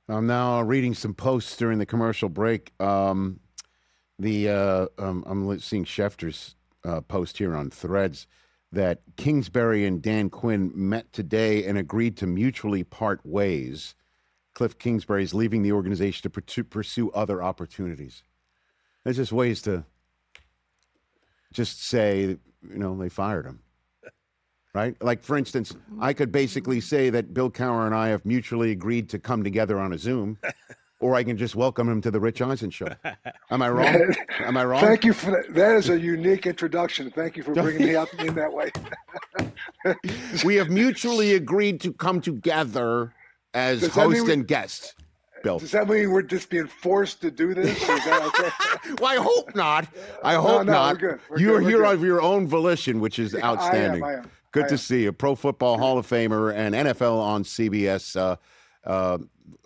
I'm now reading some posts during the commercial break. I'm seeing Schefter's post here on Threads that Kingsbury and Dan Quinn met today and agreed to mutually part ways. Cliff Kingsbury is leaving the organization to pursue other opportunities. There's just ways to just say, they fired him. Right? Like, for instance, I could basically say that Bill Cowher and I have mutually agreed to come together on a Zoom, or I can just welcome him to the Rich Eisen Show. Am I wrong? Am I wrong? Thank you for that. That is a unique introduction. Thank you for bringing me up in that way. We have mutually agreed to come together as host and guest. Bill. Does that mean we're just being forced to do this? Or is that okay? Well, I hope not. I hope not. We're good. You're here of your own volition, which is outstanding. I am. Good to see you. Pro Football Hall of Famer and NFL on CBS.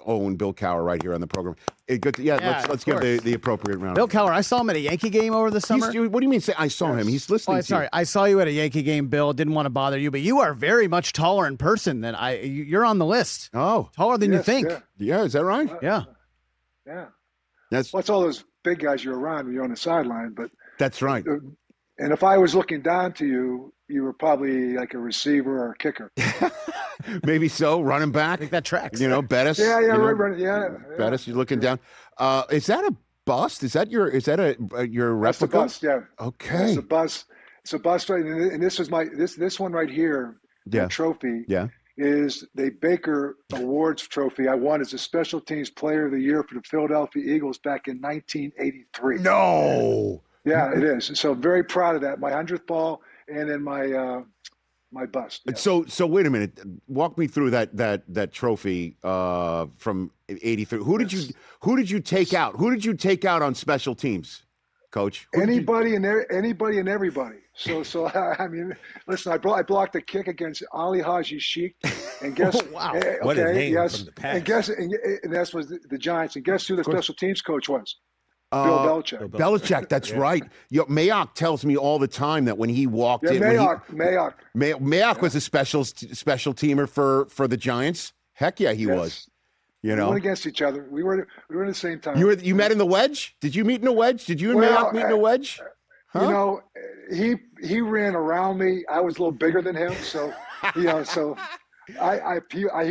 Owen Bill Cowher right here on the program. Let's give the appropriate round. Bill Cowher, I saw him at a Yankee game over the summer. What do you mean say I saw him? He's listening to sorry. you. I saw you at a Yankee game, Bill. Didn't want to bother you, but you are very much taller in person than you're on the list. Oh. Taller than you think. Yeah, is that right? Yeah. Yeah. That's all those big guys you're around when you're on the sideline, but that's right. And if I was looking down to you, you were probably like a receiver or a kicker. Maybe so. Running back. I think that tracks. Bettis. Yeah, right. Yeah. Bettis, you're looking down. Is that a bust? Is that your replica? That's a bust, yeah. Okay. It's a bust. It's a bust, right? And this was this one right here, the trophy. Yeah. Is the Baker Awards trophy I won as a Special Teams Player of the Year for the Philadelphia Eagles back in 1983. No. Yeah, it is. So very proud of that. My 100th ball and then my bust. Yeah. So wait a minute. Walk me through that trophy from '83. Who did you take out? Who did you take out on special teams, Coach? Anybody and everybody. So I mean, listen. I blocked a kick against Ali Haji Sheikh, and guess wow, what a name from the past. And that was the Giants. And guess who the special teams coach was? Bill Belichick. Belichick, that's right. Mayock tells me all the time that when he walked in, Mayock was a special teamer for the Giants. Heck yeah, he was. We went against each other. We were in the same time. You met in the wedge? Did you meet in a wedge? Did you and Mayock meet in a wedge? Huh? He ran around me. I was a little bigger than him, so he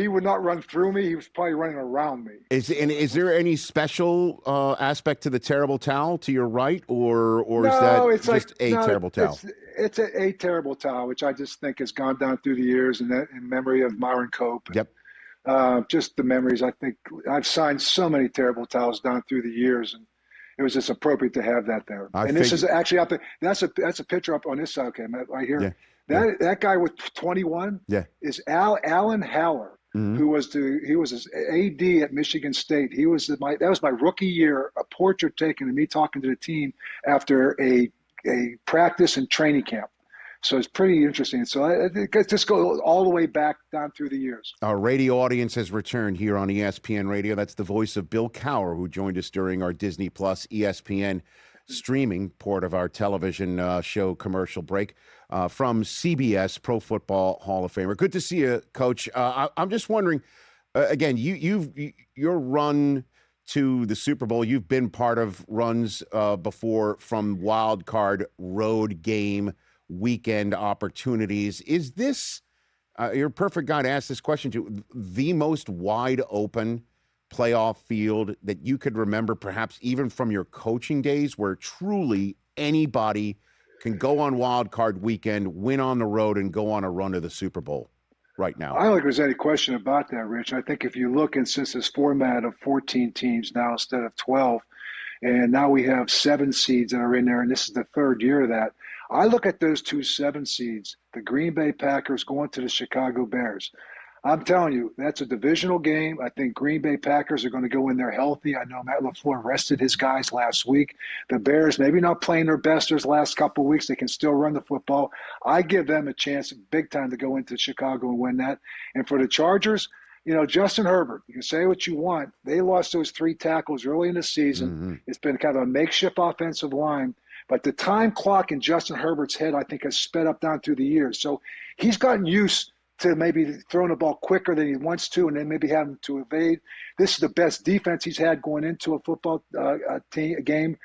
would not run through me. He was probably running around me. Is there any special aspect to the terrible towel to your right, or no, is that just a terrible towel? It's a terrible towel, which I just think has gone down through the years, and that in memory of Myron Cope. Yep. Just the memories. I think I've signed so many terrible towels down through the years, and it was just appropriate to have that there. This is actually out there. That's a picture up on this side. Okay, right here. Yeah. That guy with 21 is Alan Haller, who was his AD at Michigan State. That was my rookie year, a portrait taken of me talking to the team after a practice and training camp. So it's pretty interesting. So I think it just goes all the way back down through the years. Our radio audience has returned here on ESPN Radio. That's the voice of Bill Cowher, who joined us during our Disney Plus ESPN streaming port of our television show commercial break from CBS, Pro Football Hall of Famer. Good to see you, Coach. I'm just wondering, again, your run to the Super Bowl, you've been part of runs before from wild card, road game, weekend opportunities. Is this, you're a perfect guy to ask this question to, the most wide open playoff field that you could remember, perhaps even from your coaching days, where truly anybody can go on wild card weekend, win on the road, and go on a run to the Super Bowl right now? I don't think there's any question about that, Rich. I think if you look, and since this format of 14 teams now instead of 12, and now we have 7 seeds that are in there, and this is the third year of that. I look at those 2 7 seeds, the Green Bay Packers going to the Chicago Bears. I'm telling you, that's a divisional game. I think Green Bay Packers are going to go in there healthy. I know Matt LaFleur rested his guys last week. The Bears, maybe not playing their best those last couple of weeks. They can still run the football. I give them a chance big time to go into Chicago and win that. And for the Chargers, Justin Herbert, you can say what you want. They lost those 3 tackles early in the season. Mm-hmm. It's been kind of a makeshift offensive line. But the time clock in Justin Herbert's head, I think, has sped up down through the years. So he's gotten used to maybe throwing the ball quicker than he wants to, and then maybe having to evade. This is the best defense he's had going into a football game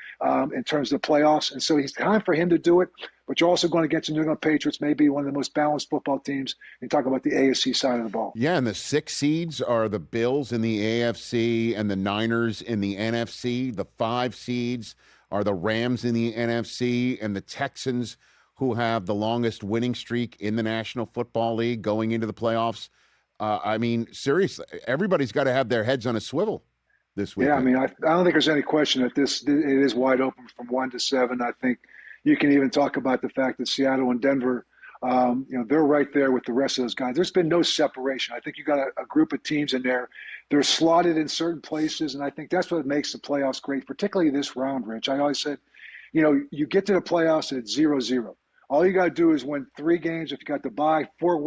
in terms of the playoffs. And so it's time for him to do it. But you're also going against the New England Patriots, maybe one of the most balanced football teams. You talk about the AFC side of the ball. Yeah, and the 6 seeds are the Bills in the AFC and the Niners in the NFC. The 5 seeds are the Rams in the NFC and the Texans, who have the longest winning streak in the National Football League going into the playoffs. I mean, seriously, everybody's got to have their heads on a swivel this week. Yeah, I mean, I don't think there's any question that it is wide open from 1 to 7. I think you can even talk about the fact that Seattle and Denver, they're right there with the rest of those guys. There's been no separation. I think you got a group of teams in there. They're slotted in certain places, and I think that's what makes the playoffs great, particularly this round, Rich. I always said, you get to the playoffs and it's 0-0. All you got to do is win 3 games if you got the bye, 4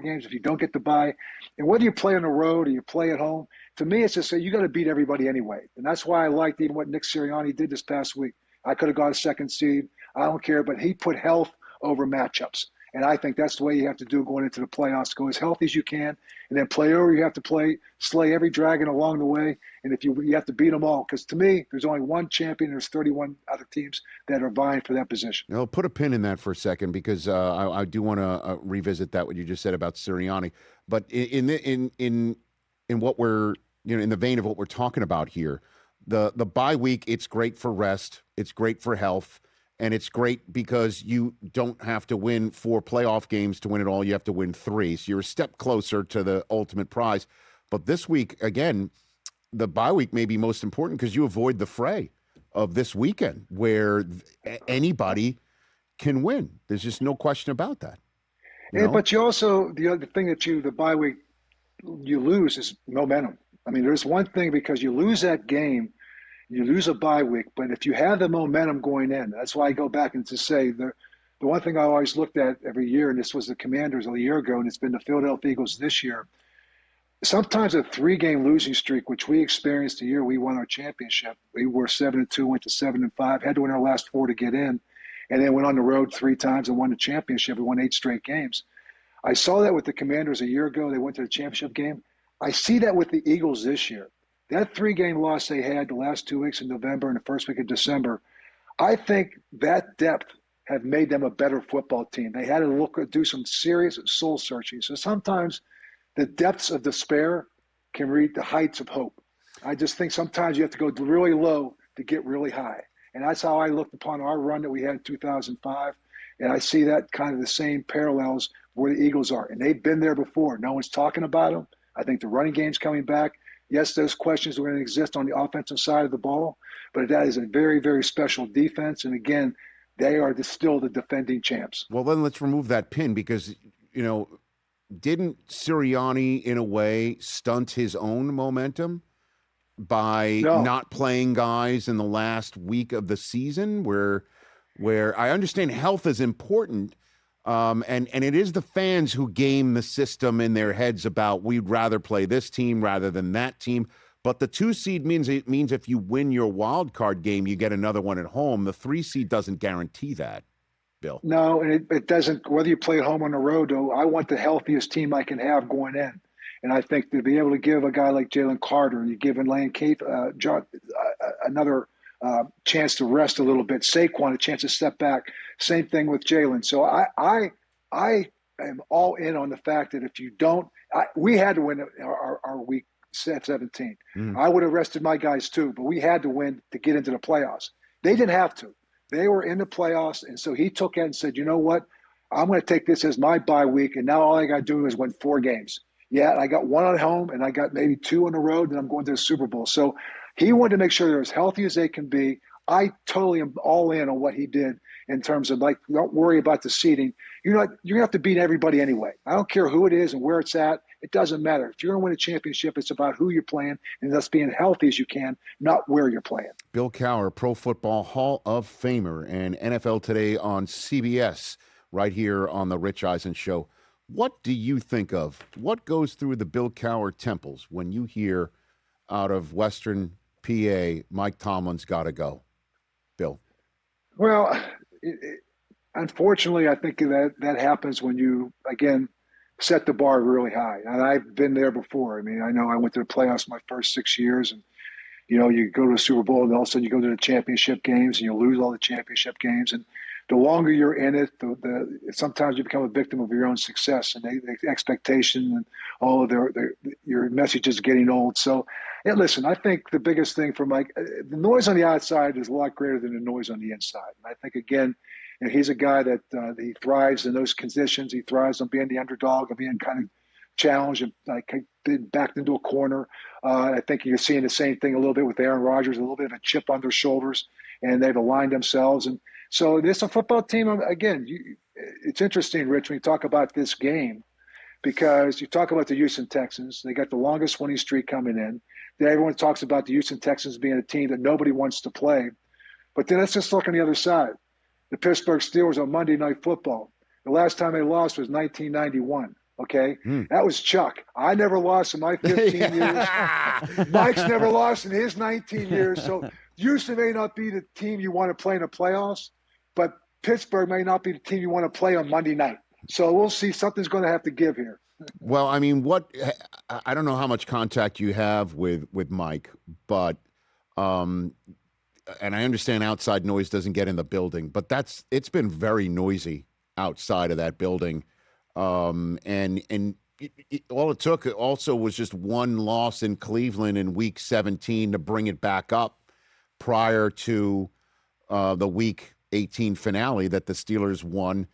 games if you don't get the bye. And whether you play on the road or you play at home, to me, it's just you got to beat everybody anyway. And that's why I liked even what Nick Sirianni did this past week. I could have got a 2nd seed. I don't care, but he put health over matchups. And I think that's the way you have to do going into the playoffs. Go as healthy as you can, and then play over. You have to slay every dragon along the way. And if you have to beat them all, because to me, there's only one champion. There's 31 other teams that are vying for that position. Now, put a pin in that for a second, because I do want to revisit that what you just said about Sirianni. But in what we're in the vein of what we're talking about here, the bye week, it's great for rest, it's great for health. And it's great because you don't have to win 4 playoff games to win it all. You have to win 3. So you're a step closer to the ultimate prize. But this week, again, the bye week may be most important because you avoid the fray of this weekend where anybody can win. There's just no question about that. But you also, the other thing that the bye week, you lose is momentum. I mean, there's one thing, because you lose that game, you lose a bye week, but if you have the momentum going in, that's why I go back and to say the one thing I always looked at every year, and this was the Commanders a year ago, and it's been the Philadelphia Eagles this year. Sometimes a 3-game losing streak, which we experienced the year we won our championship, we were 7-2, went to 7-5, had to win our last 4 to get in, and then went on the road 3 times and won the championship. We won 8 straight games. I saw that with the Commanders a year ago. They went to the championship game. I see that with the Eagles this year. That 3-game loss they had the last 2 weeks in November and the first week of December, I think that depth have made them a better football team. They had to do some serious soul searching. So sometimes the depths of despair can reach the heights of hope. I just think sometimes you have to go really low to get really high. And that's how I looked upon our run that we had in 2005. And I see that kind of the same parallels where the Eagles are. And they've been there before. No one's talking about them. I think the running game's coming back. Yes, those questions are going to exist on the offensive side of the ball, but that is a very, very special defense. And again, they are still the defending champs. Well, then let's remove that pin because, didn't Sirianni, in a way, stunt his own momentum by not playing guys in the last week of the season where I understand health is important, and it is the fans who game the system in their heads about we'd rather play this team rather than that team. But the 2 seed means if you win your wild card game, you get another one at home. The 3 seed doesn't guarantee that, Bill. No, and it doesn't. Whether you play at home on the road, though, I want the healthiest team I can have going in. And I think to be able to give a guy like Jalen Carter, you give Lane Keith, another chance to rest a little bit, Saquon a chance to step back. Same thing with Jalen. So I am all in on the fact that if you don't, we had to win our week 17. I would have rested my guys too, but we had to win to get into the playoffs. They didn't have to. They were in the playoffs, and so he took it and said, you know what? I'm going to take this as my bye week, and now all I got to do is win 4 games. Yeah, I got 1 at home, and I got maybe 2 on the road, and I'm going to the Super Bowl. So he wanted to make sure they're as healthy as they can be. I totally am all in on what he did in terms of, don't worry about the seeding. You're going to have to beat everybody anyway. I don't care who it is and where it's at. It doesn't matter. If you're going to win a championship, it's about who you're playing and thus being healthy as you can, not where you're playing. Bill Cowher, Pro Football Hall of Famer, and NFL Today on CBS, right here on the Rich Eisen Show. What do you think of? What goes through the Bill Cowher temples when you hear out of Western PA, Mike Tomlin's got to go? Bill? Well, unfortunately, I think that happens when you, again, set the bar really high. And I've been there before. I mean, I know I went to the playoffs my first 6 years, and you go to a Super Bowl and all of a sudden you go to the championship games and you lose all the championship games. And the longer you're in it, sometimes you become a victim of your own success and the expectation and all of your messages getting old. So, listen, I think the biggest thing for Mike, the noise on the outside is a lot greater than the noise on the inside. And I think, again, he's a guy that he thrives in those conditions. He thrives on being the underdog and being kind of challenged and being backed into a corner. I think you're seeing the same thing a little bit with Aaron Rodgers, a little bit of a chip on their shoulders, and they've aligned themselves. And so this a football team, again, it's interesting, Rich, when you talk about this game, because you talk about the Houston Texans. They got the longest winning streak coming in. Then everyone talks about the Houston Texans being a team that nobody wants to play. But then let's just look on the other side. The Pittsburgh Steelers on Monday Night Football. The last time they lost was 1991. Okay, That was Chuck. I never lost in my 15 years. Mike's never lost in his 19 years. So Houston may not be the team you want to play in the playoffs, but Pittsburgh may not be the team you want to play on Monday night. So we'll see. Something's going to have to give here. Well, I mean, I don't know how much contact you have with Mike, but and I understand outside noise doesn't get in the building, but it's been very noisy outside of that building. All it took also was just one loss in Cleveland in Week 17 to bring it back up prior to the Week 18 finale that the Steelers won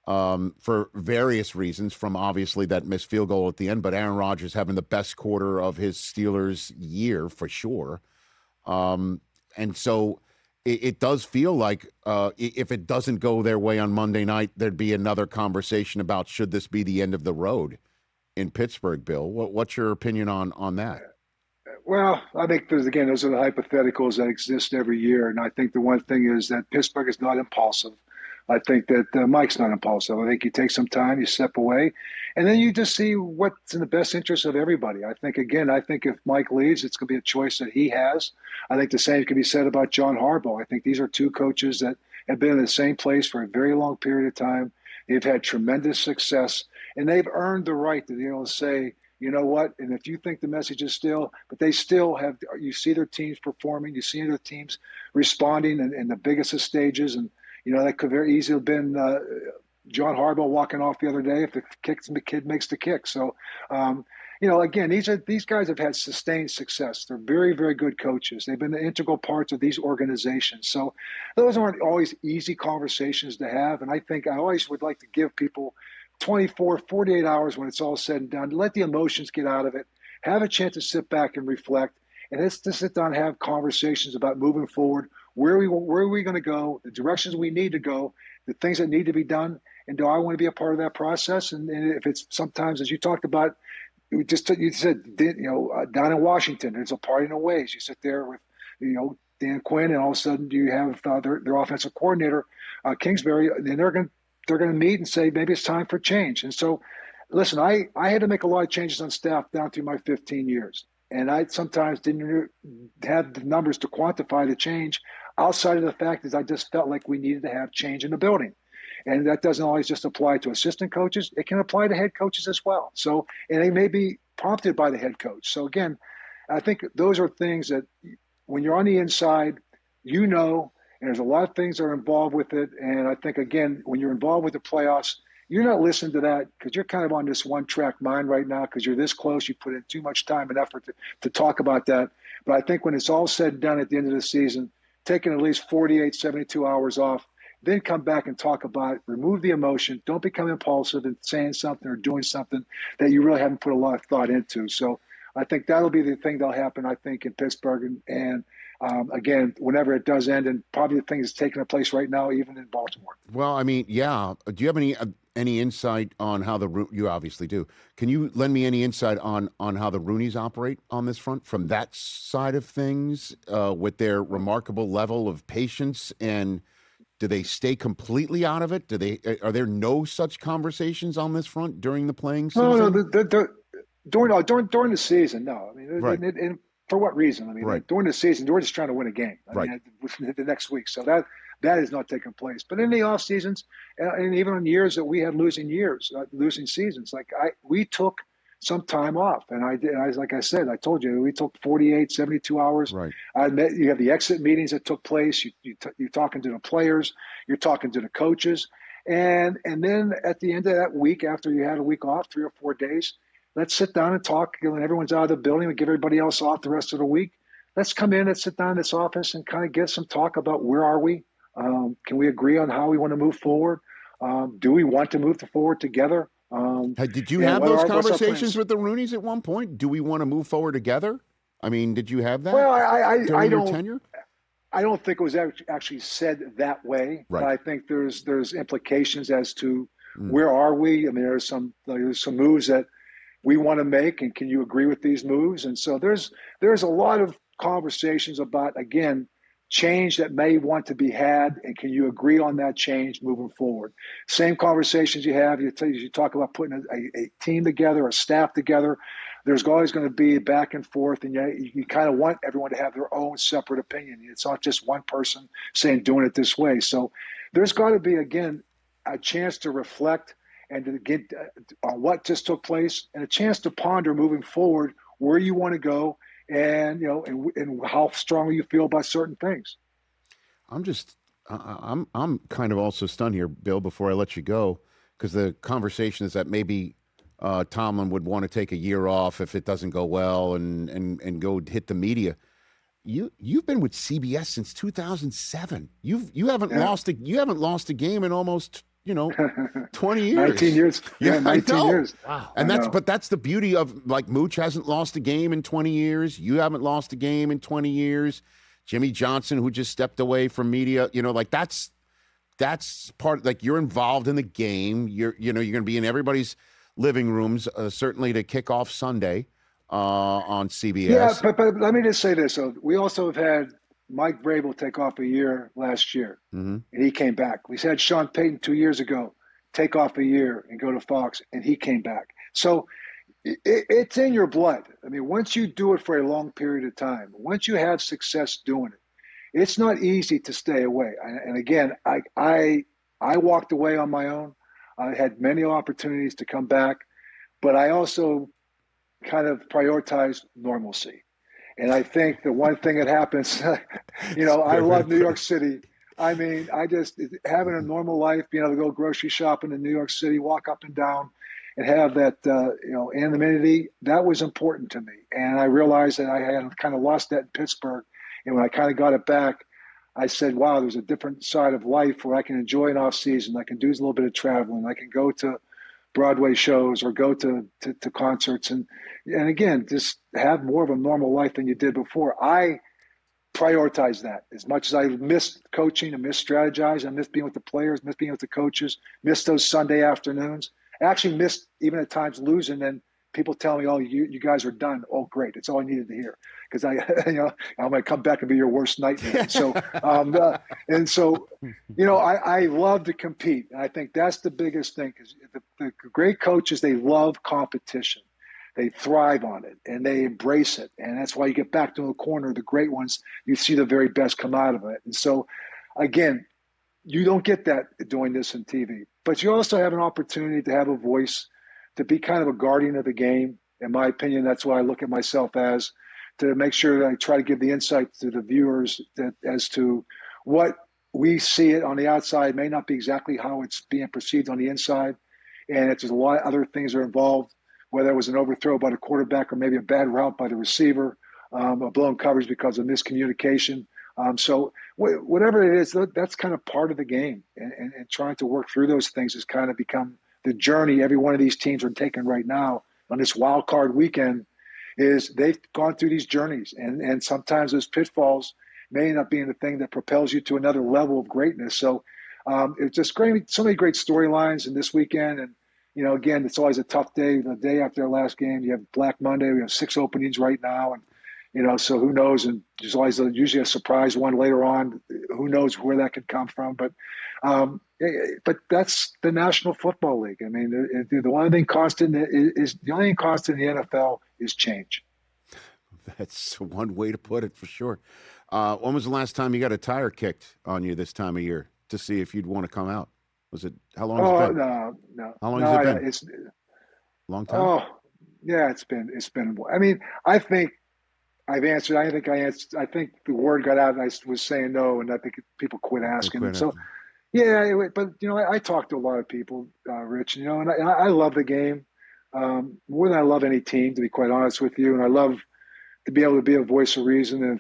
for various reasons, from obviously that missed field goal at the end, but Aaron Rodgers having the best quarter of his Steelers year for sure. And so it does feel like if it doesn't go their way on Monday night, there'd be another conversation about should this be the end of the road in Pittsburgh, Bill. What's your opinion on that? Well, I think those are the hypotheticals that exist every year. And I think the one thing is that Pittsburgh is not impulsive. I think that Mike's not impulsive. I think you take some time, you step away, and then you just see what's in the best interest of everybody. I think if Mike leaves, it's going to be a choice that he has. I think the same can be said about John Harbaugh. I think these are two coaches that have been in the same place for a very long period of time. They've had tremendous success, and they've earned the right to be able to say, you know what, and if you think the message is but they still have, you see their teams performing, you see their teams responding in the biggest of stages, and that could very easily have been John Harbaugh walking off the other day if the kid makes the kick. So, again, these guys have had sustained success. They're very, very good coaches. They've been the integral parts of these organizations. So those aren't always easy conversations to have. And I think I always would like to give people 24, 48 hours when it's all said and done to let the emotions get out of it, have a chance to sit back and reflect, and let's just sit down and have conversations about moving forward. Where are we going to go, the directions we need to go, the things that need to be done, and do I want to be a part of that process? And if it's sometimes, as you talked about, you said, down in Washington, there's a parting of ways. You sit there with, Dan Quinn, and all of a sudden you have their offensive coordinator, Kingsbury, and they're going to meet and say maybe it's time for change. And so, listen, I had to make a lot of changes on staff down through my 15 years. And I sometimes didn't have the numbers to quantify the change outside of the fact that I just felt like we needed to have change in the building. And that doesn't always just apply to assistant coaches. It can apply to head coaches as well. So, and they may be prompted by the head coach. So again, I think those are things that when you're on the inside, and there's a lot of things that are involved with it. And I think, again, when you're involved with the playoffs, you're not listening to that because you're kind of on this one-track mind right now because you're this close. You put in too much time and effort to talk about that. But I think when it's all said and done at the end of the season, taking at least 48, 72 hours off, then come back and talk about it, remove the emotion, don't become impulsive in saying something or doing something that you really haven't put a lot of thought into. So I think that'll be the thing that'll happen, I think, in Pittsburgh. And again, whenever it does end, and probably the thing that's taking place right now, even in Baltimore. Well, I mean, yeah. Do you have any insight on how you obviously do. Can you lend me any insight on how the Rooneys operate on this front from that side of things with their remarkable level of patience? And do they stay completely out of it? Are there no such conversations on this front during the playing season? No, during the season, no. I mean, right. And for what reason? I mean, right. During the season, we're just trying to win a game. I mean, the next week. So That has not taken place. But in the off seasons, and even on years that we had losing seasons, we took some time off. And I did, like I said, I told you, we took 48, 72 hours. Right. You have the exit meetings that took place. You're talking to the players, you're talking to the coaches. And then at the end of that week, after you had a week off, 3 or 4 days, let's sit down and talk. When everyone's out of the building, we give everybody else off the rest of the week. Let's come in and sit down in this office and kind of get some talk about where are we? Can we agree on how we want to move forward? Do we want to move forward together? Did you have those conversations with the Rooneys at one point? Do we want to move forward together? I mean, did you have that? Well, during your tenure? I don't think it was actually said that way. Right. But I think there's implications as to where are we. I mean, there's some moves that we want to make, and can you agree with these moves? And so there's a lot of conversations about, again, change that may want to be had, and can you agree on that change moving forward? Same conversations you have. You talk about putting a team together, a staff together. There's always going to be back and forth, and you kind of want everyone to have their own separate opinion. It's not just one person saying doing it this way. So there's got to be, again, a chance to reflect and to get on what just took place, and a chance to ponder moving forward where you want to go, and and how strongly you feel about certain things. I'm kind of also stunned here, Bill, before I let you go, because the conversation is that maybe Tomlin would want to take a year off if it doesn't go well and go hit the media. You've been with CBS since 2007. You haven't lost a game in almost 20 years. 19 years. Yeah, 19 years. Wow. And that's the beauty of, like, Mooch hasn't lost a game in 20 years. You haven't lost a game in 20 years. Jimmy Johnson, who just stepped away from media, that's part, like, you're involved in the game. You're going to be in everybody's living rooms, certainly to kick off Sunday on CBS. Yeah, but let me just say this. So we also have had Mike Vrabel take off a year last year, and he came back. We had Sean Payton 2 years ago take off a year and go to Fox, and he came back. So it's in your blood. I mean, once you do it for a long period of time, once you have success doing it, it's not easy to stay away. And again, I walked away on my own. I had many opportunities to come back, but I also kind of prioritized normalcy. And I think the one thing that happens, I love New York City. I mean, having a normal life, being able to go grocery shopping in New York City, walk up and down, and have that, anonymity, that was important to me. And I realized that I had kind of lost that in Pittsburgh. And when I kind of got it back, I said, wow, there's a different side of life where I can enjoy an off season. I can do a little bit of traveling. I can go to Broadway shows or go to concerts. And again, just have more of a normal life than you did before. I prioritize that. As much as I missed coaching and missed strategizing, I missed being with the players, missed being with the coaches, missed those Sunday afternoons. I actually missed, even at times, losing, and people tell me, oh, you guys are done. Oh, great. It's all I needed to hear. Because I'm going to come back and be your worst nightmare. So, I love to compete. And I think that's the biggest thing, because the great coaches, they love competition. They thrive on it, and they embrace it. And that's why you get back to the corner, the great ones, you see the very best come out of it. And so, again, you don't get that doing this on TV. But you also have an opportunity to have a voice, to be kind of a guardian of the game. In my opinion, that's what I look at myself as, to make sure that I try to give the insight to the viewers as to what we see it on the outside may not be exactly how it's being perceived on the inside. And there's a lot of other things are involved, whether it was an overthrow by the quarterback or maybe a bad route by the receiver, a blown coverage because of miscommunication. So whatever it is, that's kind of part of the game. And trying to work through those things has kind of become the journey every one of these teams are taking right now on this wild card weekend. Is they've gone through these journeys, and sometimes those pitfalls may end up being the thing that propels you to another level of greatness. So it's just great, so many great storylines in this weekend. And, again, it's always a tough day. The day after our last game, you have Black Monday. We have 6 openings right now. And, so who knows? And there's always usually a surprise one later on. Who knows where that could come from? But that's the National Football League. I mean, the only thing constant in the NFL is change. That's one way to put it for sure. When was the last time you got a tire kicked on you this time of year to see if you'd want to come out? Was it, how long has it been? No. How long has it been? It's long time? Oh, yeah, it's been, I mean, I think I've answered. I think I answered. I think the word got out and I was saying no, and I think people quit asking. Yeah, but, I talk to a lot of people, Rich, and I love the game more than I love any team, to be quite honest with you. And I love to be able to be a voice of reason. And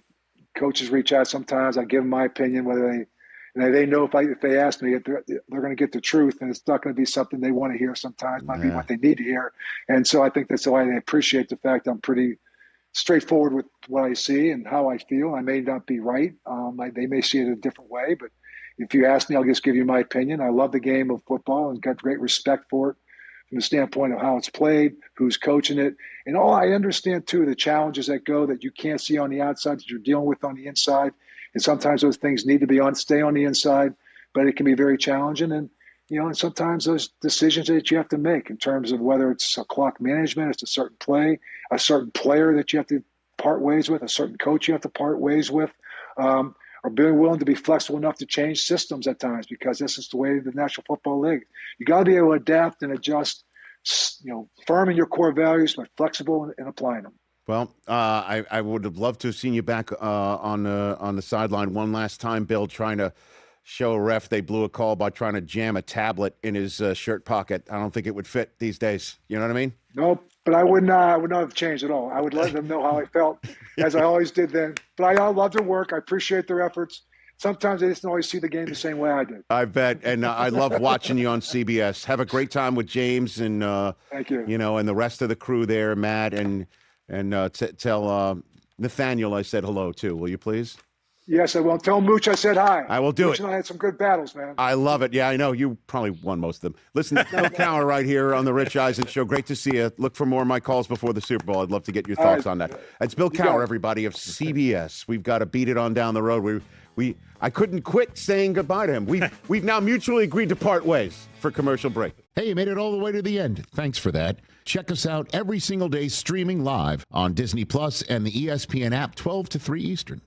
coaches reach out sometimes. I give them my opinion, whether they know if they ask me, they're going to get the truth, and it's not going to be something they want to hear sometimes. It might be what they need to hear. And so I think that's why they appreciate the fact I'm pretty straightforward with what I see and how I feel. I may not be right. They may see it a different way, but if you ask me, I'll just give you my opinion. I love the game of football and got great respect for it from the standpoint of how it's played, who's coaching it. And I understand, too, the challenges that you can't see on the outside that you're dealing with on the inside. And sometimes those things need to stay on the inside, but it can be very challenging. And, and sometimes those decisions that you have to make in terms of whether it's a clock management, it's a certain play, a certain player that you have to part ways with, a certain coach you have to part ways with, or being willing to be flexible enough to change systems at times, because this is the way of the National Football League. You got to be able to adapt and adjust, firm in your core values, but flexible in applying them. Well, I would have loved to have seen you back on the sideline one last time, Bill, trying to show a ref they blew a call by trying to jam a tablet in his shirt pocket. I don't think it would fit these days. You know what I mean? Nope. But I would not have changed at all. I would let them know how I felt, as I always did then. But I love their work. I appreciate their efforts. Sometimes they just don't always see the game the same way I did. I bet. And I love watching you on CBS. Have a great time with James and thank you. And the rest of the crew there, Matt, and tell Nathaniel I said hello too. Will you please? Yes, I will. Tell Mooch I said hi. I will do Mooch it. And I had some good battles, man. I love it. Yeah, I know. You probably won most of them. Listen, Bill Cowher right here on the Rich Eisen Show. Great to see you. Look for more of my calls before the Super Bowl. I'd love to get your thoughts on that. It's Bill Cowher, everybody, of CBS. We've got to beat it on down the road. I couldn't quit saying goodbye to him. We've now mutually agreed to part ways for commercial break. Hey, you made it all the way to the end. Thanks for that. Check us out every single day streaming live on Disney Plus and the ESPN app 12 to 3 Eastern.